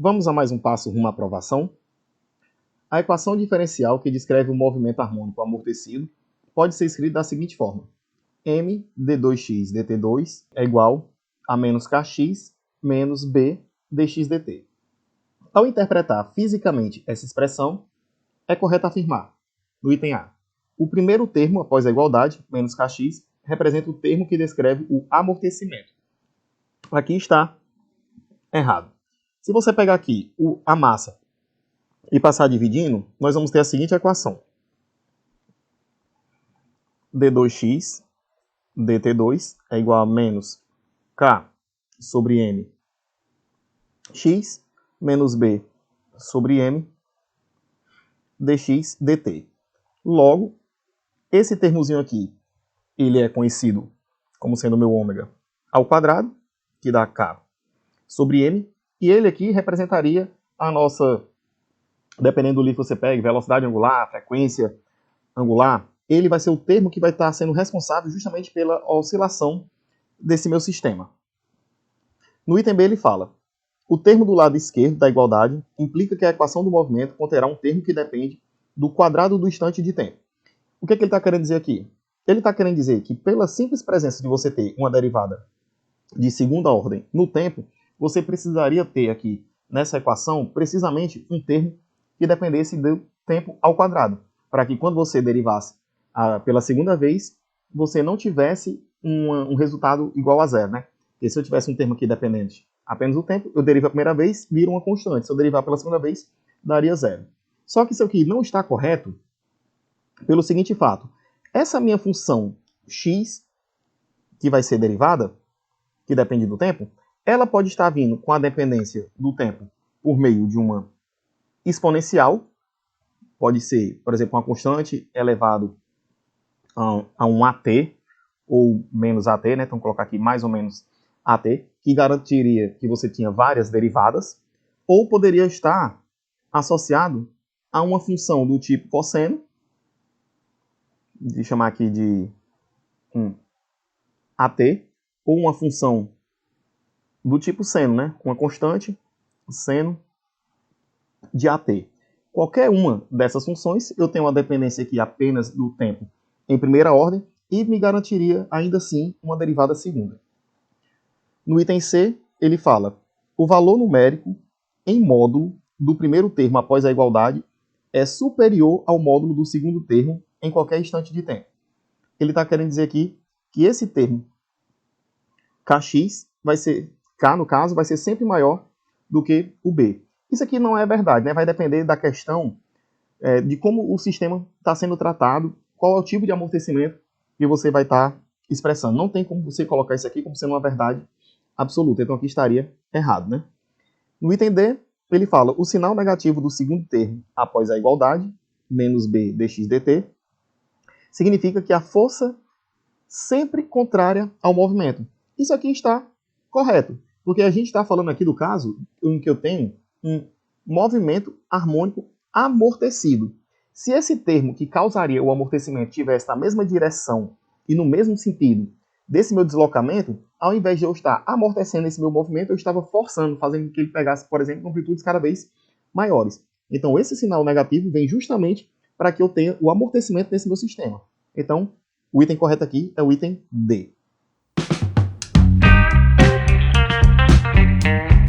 Vamos a mais um passo rumo à aprovação. A equação diferencial que descreve o movimento harmônico amortecido pode ser escrita da seguinte forma: m d2x dt2 é igual a menos kx menos b dx dt. Ao interpretar fisicamente essa expressão, é correto afirmar, no item A, o primeiro termo após a igualdade, menos kx, representa o termo que descreve o amortecimento. Aqui está errado. Se você pegar aqui a massa e passar dividindo, nós vamos ter a seguinte equação: d2x dt2 é igual a menos k sobre m x menos b sobre m dx dt. Logo, esse termozinho aqui, ele é conhecido como sendo o meu ômega ao quadrado, que dá k sobre m, e ele aqui representaria a nossa, dependendo do livro que você pegue, velocidade angular, frequência angular, ele vai ser o termo que vai estar sendo responsável justamente pela oscilação desse meu sistema. No item B ele fala: o termo do lado esquerdo da igualdade implica que a equação do movimento conterá um termo que depende do quadrado do instante de tempo. O que ele está querendo dizer aqui? Ele está querendo dizer que pela simples presença de você ter uma derivada de segunda ordem no tempo, você precisaria ter aqui nessa equação precisamente um termo que dependesse do tempo ao quadrado, para que quando você derivasse pela segunda vez, você não tivesse um resultado igual a zero, né? Porque se eu tivesse um termo aqui dependente apenas do tempo, eu derivo a primeira vez, vira uma constante. Se eu derivar pela segunda vez, daria zero. Só que isso aqui não está correto pelo seguinte fato: essa minha função x, que vai ser derivada, que depende do tempo, ela pode estar vindo com a dependência do tempo por meio de uma exponencial, pode ser, por exemplo, uma constante elevado a um AT, ou menos AT, né? Então, colocar aqui mais ou menos AT, que garantiria que você tinha várias derivadas, ou poderia estar associado a uma função do tipo cosseno, de chamar aqui de AT, ou uma função do tipo seno, né? Uma constante, seno de AT. Qualquer uma dessas funções, eu tenho uma dependência aqui apenas do tempo em primeira ordem e me garantiria, ainda assim, uma derivada segunda. No item C, ele fala: o valor numérico em módulo do primeiro termo após a igualdade é superior ao módulo do segundo termo em qualquer instante de tempo. Ele está querendo dizer aqui que esse termo kx vai ser, k no caso, vai ser sempre maior do que o b. Isso aqui não é verdade, né? Vai depender da questão de como o sistema está sendo tratado, qual é o tipo de amortecimento que você vai estar expressando. Não tem como você colocar isso aqui como sendo uma verdade absoluta, então aqui estaria errado, né? No item D, ele fala: o sinal negativo do segundo termo após a igualdade, menos b dx dt, significa que a força sempre contrária ao movimento. Isso aqui está correto, porque a gente está falando aqui do caso em que eu tenho um movimento harmônico amortecido. Se esse termo que causaria o amortecimento estivesse na mesma direção e no mesmo sentido desse meu deslocamento, ao invés de eu estar amortecendo esse meu movimento, eu estava forçando, fazendo com que ele pegasse, por exemplo, amplitudes cada vez maiores. Então, esse sinal negativo vem justamente para que eu tenha o amortecimento desse meu sistema. Então, o item correto aqui é o item D.